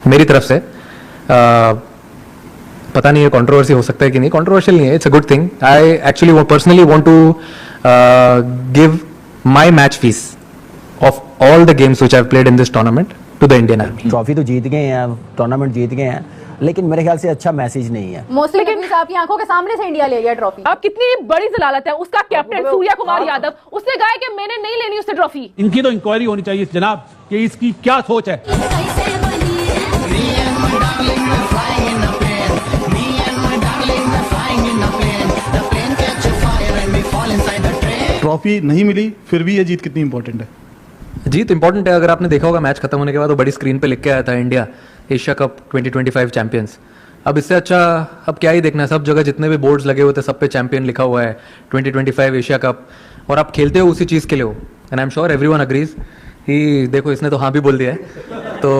मेरी तरफ से पता नहीं है कंट्रोवर्सी हो सकता है कि नहीं, कंट्रोवर्शियल नहीं है, it's a good thing. I actually personally want to give my match fees of all the games which I have played in this tournament to the Indian army. Trophy तो जीत गए हैं, टूर्नामेंट जीत गए हैं, लेकिन मेरे ख्याल से अच्छा मैसेज नहीं है. मोस्टली लेकिन आपकी आंखों के सामने से इंडिया ले गया ट्रॉफी. अब कितनी बड़ी जलालत है. उसका कैप्टन सूर्या कुमार यादव, उसने कहा कि मैंने नहीं लेनी उससे ट्रॉफी. इनकी तो इंक्वायरी होनी चाहिए जनाब कि इसकी क्या सोच है. ट्रॉफी नहीं मिली फिर भी ये जीत कितनी इंपॉर्टेंट है? जीत इंपॉर्टेंट है. अगर आपने देखा होगा मैच खत्म होने के बाद वो बड़ी स्क्रीन पे लिख के आया था इंडिया एशिया कप 2025 चैंपियंस. अब इससे अच्छा अब क्या ही देखना है. सब जगह जितने भी बोर्ड्स लगे हुए थे सब पे चैंपियन लिखा हुआ है 2025 एशिया कप, और आप खेलते हो उसी चीज़ के लिए हो. And I am sure everyone agrees ही. देखो इसने तो हाँ भी बोल दिया है. तो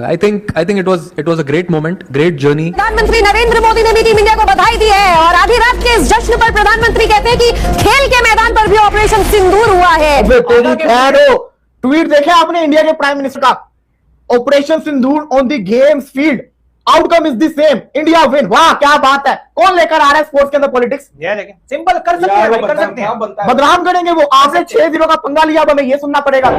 I think it was a great moment, great journey. प्रधानमंत्री नरेंद्र मोदी ने भी टीम इंडिया को बधाई दी है और आधी रात के इस जश्न पर प्रधानमंत्री कहते हैं कि खेल के मैदान पर भी ऑपरेशन सिंदूर हुआ है. ट्वीट देखे आपने इंडिया के प्राइम मिनिस्टर का? Operation Sindoor on the games field, outcome is the same, India win. वाह क्या बात है. कौन लेकर आ रहा है स्पोर्ट्स के अंदर पॉलिटिक्स? सिंपल कर सकते हैं, कर सकते हैं. बदनाम करेंगे वो. आपने 6 दिनों का पंगा लिया, अब हमें ये सुनना पड़ेगा.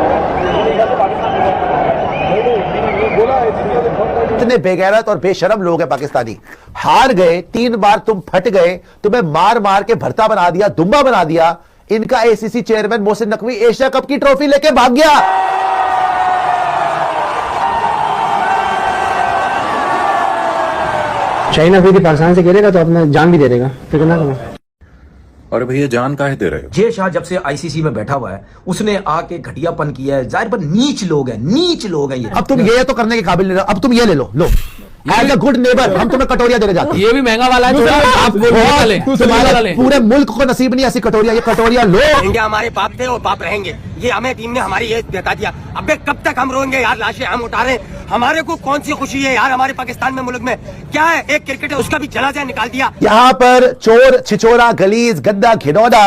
इतने बेगैरत और बेशरम लोग हैं पाकिस्तानी. हार गए 3 बार, तुम फट गए, तुम्हें मार मार के भरता बना दिया, दुम्बा बना दिया. इनका ACC chairman Mohsin Naqvi Asia cup की ट्रॉफी लेके भाग गया. चाइना फिर पाकिस्तान से खेलेगा तो अपना जान भी दे देगा, फिर ना करो. और भैया जान काहे दे रहे हो? जे शाह जब से आईसीसी में बैठा हुआ है उसने आके घटियापन किया है. जाहिर पर नीच लोग हैं, नीच लोग हैं ये. अब तुम ये तो करने के काबिल नहीं रहो. अब तुम ये ले लो. एज अ गुड नेबर हम तुम्हें कटोरिया देने जाते हैं. ये भी महंगा वाला है. पूरे मुल्क को नसीब नहीं ऐसी कटोरिया. ये कटोरिया लो. इंडिया हमारे बाप थे और बाप रहेंगे. ये हमें टीम ने हमारी ये बता दिया. अबे कब तक हम रोएंगे यार? लाशें हम उठा रहे हैं. हमारे को कौन सी खुशी है यार? हमारे पाकिस्तान में, मुल्क में क्या है? एक क्रिकेटर उसका भी जनाजा निकाल दिया. यहाँ पर चोर छिचोरा गलीज गद्दा घिनौना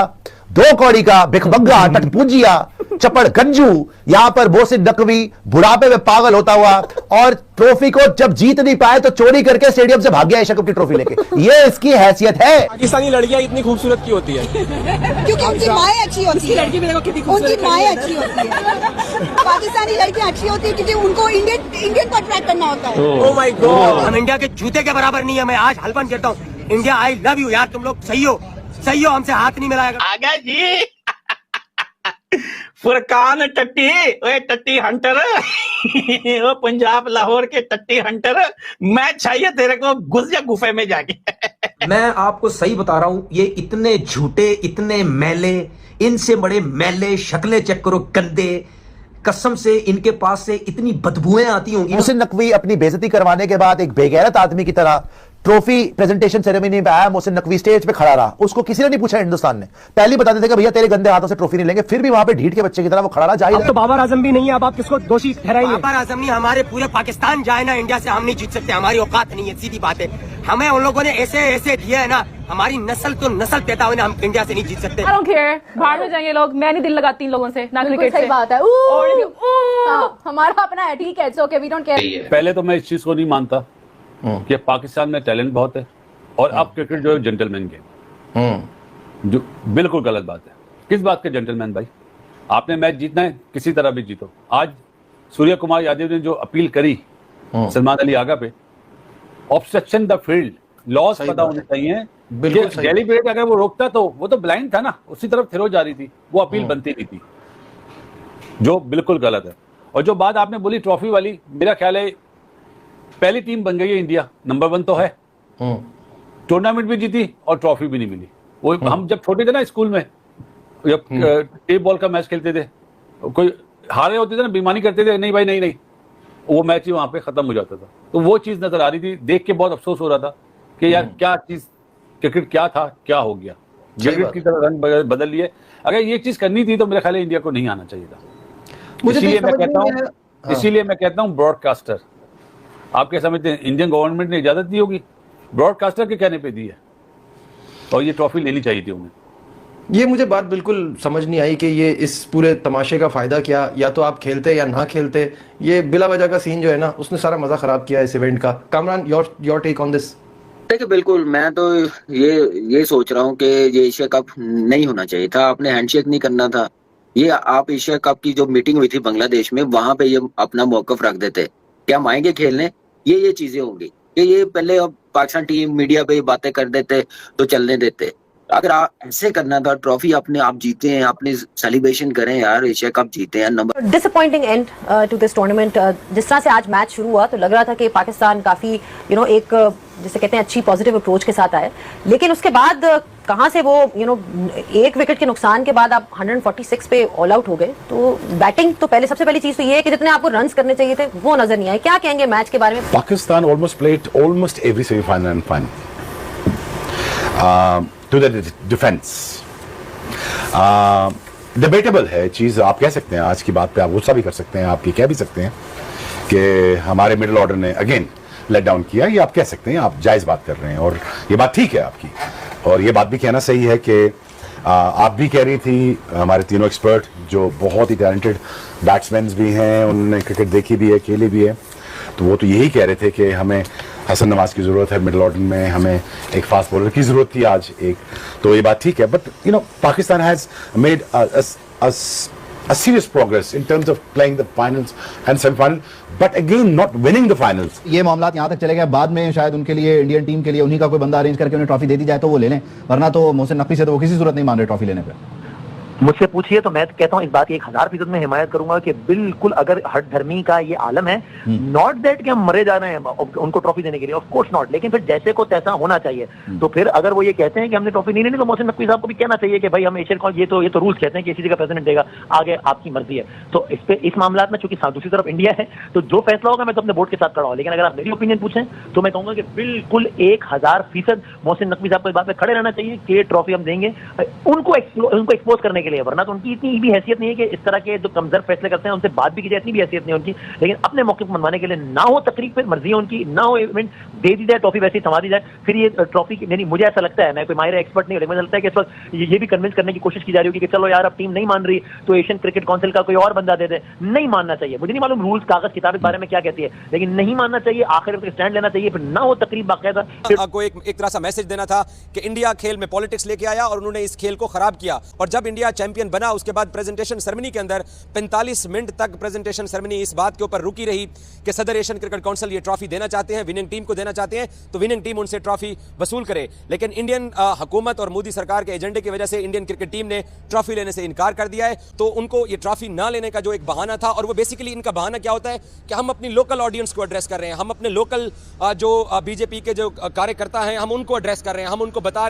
2 कौड़ी का भिखमंगा टटपूंजिया चपड़ गंजू यहाँ पर मोहसिन नकवी बुढ़ापे में पागल होता हुआ और ट्रॉफी को जब जीत नहीं पाए तो चोरी करके स्टेडियम से भाग गया एशिया कप की ट्रॉफी लेके. ये इसकी हैसियत है. पाकिस्तानी लड़कियां इतनी खूबसूरत क्यों होती है? क्योंकि उनकी माएँ अच्छी होती है. लड़की में देखो कितनी खूबसूरत, उनकी माएँ अच्छी होती है. पाकिस्तानी लड़कियां अच्छी होती है क्योंकि उनको इंडियन को अट्रैक्ट करना होता है. Oh my God. हम इंडिया के जूते के बराबर नहीं है. मैं आज हल्फन करता हूँ. इंडिया आई लव यू यार. तुम लोग सही हो, सही हो. हमसे हाथ नहीं मिलाएगा. आगा जी फुरकान टट्टी, ओए टट्टी हंटर. वो पंजाब लाहौर के टट्टी हंटर. मैं चाहिए तेरे को, घुस जा गुफे में जाके. मैं आपको सही बता रहा हूं, ये इतने झूठे, इतने मैले, इनसे बड़े मैले शक्लें चेक करो, गंदे. कसम से इनके पास से इतनी बदबुएं आती होंगी. मोहसिन नकवी अपनी बेइज्जती करवाने के बाद एक बेगैरत आदमी की तरह ट्रॉफी प्रेजेंटेशन सेरेमनी में आया. मोहसिन नकवी स्टेज पे खड़ा रहा. उसको किसी ने नहीं पूछा. हिंदुस्तान ने पहले बता देते कि भैया तेरे गंदे हाथों से ट्रॉफी नहीं लेंगे. फिर भी वहां पे ढीठ के बच्चे की तरह वो खड़ा रहा. जाहिर तो बाबर आजम भी नहीं है. अब आप किसको दोषी ठहराएंगे? बाबर आजम नहीं, हमारे पूरे पाकिस्तान जाए ना इंडिया से, हम नहीं जीत सकते. हमारी औकात नहीं है, सीधी बात है. हमें उन लोगों ने ऐसे ऐसे दिया है ना, हमारी नस्ल तो नस्ल पैदा हुई ना, हम इंडिया से नहीं जीत सकते. I don't care. बाहर में जाएंगे लोग. मैं नहीं दिल लगाती इन लोगों से ना क्रिकेट से. सही बात है. हमारा अपना है, ठीक है, it's okay, we don't care. पहले तो मैं इस चीज को नहीं मानता कि पाकिस्तान में टैलेंट बहुत है और अब क्रिकेट जो है जेंटलमैन गेम, जो बिल्कुल गलत बात है. किस बात के जेंटलमैन भाई? आपने मैच जीतना है, किसी तरह भी जीतो. आज सूर्य कुमार यादव ने जो अपील करी सलमान अली आगा पे, ऑब्स्ट्रक्शन द फील्ड, लॉस पता होने चाहिए. डेलीब्रेट अगर वो रोकता तो वो तो ब्लाइंड था ना, उसी तरफ थ्रो जा रही थी, वो अपील बनती नहीं थी, जो बिल्कुल गलत है. और जो बात आपने बोली ट्रॉफी वाली, मेरा ख्याल है पहली टीम बन गई है इंडिया, नंबर 1 तो है. टूर्नामेंट भी जीती और ट्रॉफी भी नहीं मिली. वो हम जब छोटे थे ना स्कूल में, जब टेप बॉल का मैच खेलते थे, कोई हारे होते थे ना, बेईमानी करते थे, नहीं भाई नहीं नहीं, वो मैच ही वहां पे खत्म हो जाता था. तो वो चीज नजर आ रही थी. देख के बहुत अफसोस हो रहा था कि यार क्या चीज, क्रिकेट क्या था, क्या हो गया. क्रिकेट की तरह रंग बदल लिए. अगर ये चीज करनी थी तो मेरे ख्याल इंडिया को नहीं आना चाहिए था. इसीलिए मैं कहता हूँ ब्रॉडकास्टर, आप क्या समझते हैं इंडियन गवर्नमेंट ने इजाजत दी होगी? ब्रॉडकास्टर के कहने पे दी है और ये ट्रॉफी लेनी चाहिए थी उन्हें. ये मुझे बात बिल्कुल समझ नहीं आई कि ये इस पूरे तमाशे का फ़ायदा क्या, या तो आप खेलते या ना खेलते। ये बिला वजह का सीन जो है ना, उसने सारा मज़ा ख़राब किया इस इवेंट का। Kamran, your take on this. देखिए बिल्कुल, मैं तो ये सोच रहा हूँ कि ये एशिया कप नहीं होना चाहिए था, आपने हैंडशेक नहीं करना था। ये आप एशिया कप की जो मीटिंग हुई थी बांग्लादेश में, वहां पे ये अपना मौकफ रख देते कि हम आएंगे खेलने, ये चीजें होंगी कि ये पहले अब पाकिस्तान टीम मीडिया पे बातें कर देते तो चलने देते। अगर आप ऐसे करना था, ट्रॉफी अपने आप जीते हैं, अपने सेलिब्रेशन करें यार, एशिया कप जीते हैं। Number disappointing end to this tournament. जिस तरह से आज मैच शुरू हुआ तो लग रहा था कि पाकिस्तान काफी एक जिसे कहते हैं अच्छी पॉजिटिव अप्रोच के साथ आए, लेकिन उसके बाद कहां से वो एक विकेट के नुकसान के बाद आप 146 पे ऑल आउट हो गए। तो बैटिंग तो पहले, सबसे पहली चीज तो ये है कि जितने आपको रन्स करने चाहिए थे वो नजर नहीं आए। क्या कहेंगे मैच के बारे में? Pakistan almost played almost every semifinal and final to the defence. Debatable है चीज, आप कह सकते हैं आज की बात पे, आप गुस्सा भी कर सकते हैं, आप ये कह भी सकते हैं कि हमारे मिडिल ऑर्डर ने अगेन लेट डाउन किया, ये आप कह सकते हैं, आप जायज बात कर रहे हैं और ये बात ठीक है आपकी। और ये बात भी कहना सही है कि आप भी कह रही थी, हमारे तीनों एक्सपर्ट जो बहुत ही टैलेंटेड बैट्समैन भी हैं, उन्होंने क्रिकेट देखी भी है, खेली भी है, तो वो तो यही कह रहे थे कि हमें हसन नवाज की ज़रूरत है मिडिल ऑर्डर में, हमें एक फास्ट बॉलर की ज़रूरत थी आज एक, तो ये बात ठीक है। But Pakistan has made a serious progress in terms of playing the finals and semi-final, but again not winning the finals. ये मामला यहाँ तक चले गए, बाद में शायद उनके लिए, इंडियन टीम के लिए उन्हीं का कोई बंदा अरेंज करके उन्हें ट्रॉफी दे दी जाए तो वो ले लें, वरना तो मोहसिन नकवी से तो वो किसी सूरत नहीं मान रहे ट्रॉफी लेने पे। मुझसे पूछिए तो मैं कहता हूँ इस बात की 1000% में हिमायत करूंगा कि बिल्कुल, अगर हट धर्मी का ये आलम है, नॉट दैट कि हम मरे जा रहे हैं उनको ट्रॉफी देने के लिए, ऑफ कोर्स नॉट, लेकिन फिर जैसे को तैसा होना चाहिए। तो फिर अगर वो ये कहते हैं कि हमने ट्रॉफी नहीं लेनी, तो मोहसिन नकवी साहब को भी कहना चाहिए कि भाई हम एशियन कॉल, ये तो रूल्स कहते हैं कि इसी का प्रेसिडेंट देगा, आगे आपकी मर्जी है। तो इस मामला में चूंकि दूसरी तरफ इंडिया है, तो जो फैसला होगा मैं तो अपने बोर्ड के साथ खड़ा हूं, लेकिन अगर आप मेरी ओपिनियन पूछें तो मैं कहूंगा कि बिल्कुल 1000% मोहसिन नकवी साहब को इस बात में खड़े रहना चाहिए कि ट्रॉफी हम देंगे उनको एक्सपोज करने के लिए, वरना तो उनकी इतनी भी हैसियत नहीं है कि इस तरह के जो कमजोर फैसले करते हैं उनसे बात भी की जाए, इतनी भी हैसियत नहीं उनकी, लेकिन अपने मौके पर मनवाने के लिए ना हो तकरीब, फिर मर्जी है उनकी, ना हो इवेंट दे दी जाए, ट्रॉफी वैसे ही थमा दी जाए, फिर ये ट्रॉफी नहीं, मुझे ऐसा लगता है, मैं कोई माहिर एक्सपर्ट नहीं, लेकिन मुझे लगता है कि इस वक्त ये भी कन्विंस करने की कोशिश की जा रही होगी कि चलो यार अब टीम नहीं मान रही तो एशियन क्रिकेट काउंसिल का कोई और बंदा दे दे। नहीं मानना चाहिए, मुझे नहीं मालूम रूल्स कागज किताब के बारे में क्या कहती है, लेकिन नहीं मानना चाहिए, आखिर में स्टैंड लेना चाहिए, फिर ना हो तकरीब बाकायदा। आपको एक तरह सा मैसेज देना था कि इंडिया खेल में पॉलिटिक्स लेके आया और उन्होंने इस खेल को खराब किया, और जब इंडिया चैंपियन बना उसके बाद प्रेजेंटेशन सेरेमनी के अंदर 45 मिनट तक प्रेजेंटेशन सेरेमनी इस बात के ऊपर रुकी रही कि सदर एशियन क्रिकेट काउंसिल ये ट्रॉफी देना चाहते हैं, विनिंग टीम को देना चाहते हैं, तो विनिंग टीम उनसे ट्रॉफी वसूल करे। लेकिन इंडियन हुकूमत और मोदी सरकार के एजेंडे की वजह से इंडियन क्रिकेट टीम ने ट्रॉफी लेने से इनकार कर दिया है, तो उनको ये ट्रॉफी ना लेने का जो एक बहाना था, और वो बेसिकली इनका बहाना क्या होता है कि हम अपनी लोकल ऑडियंस को एड्रेस कर रहे हैं, हम अपने लोकल जो बीजेपी के जो कार्यकर्ता हैं हम उनको एड्रेस कर रहे हैं, हम उनको बता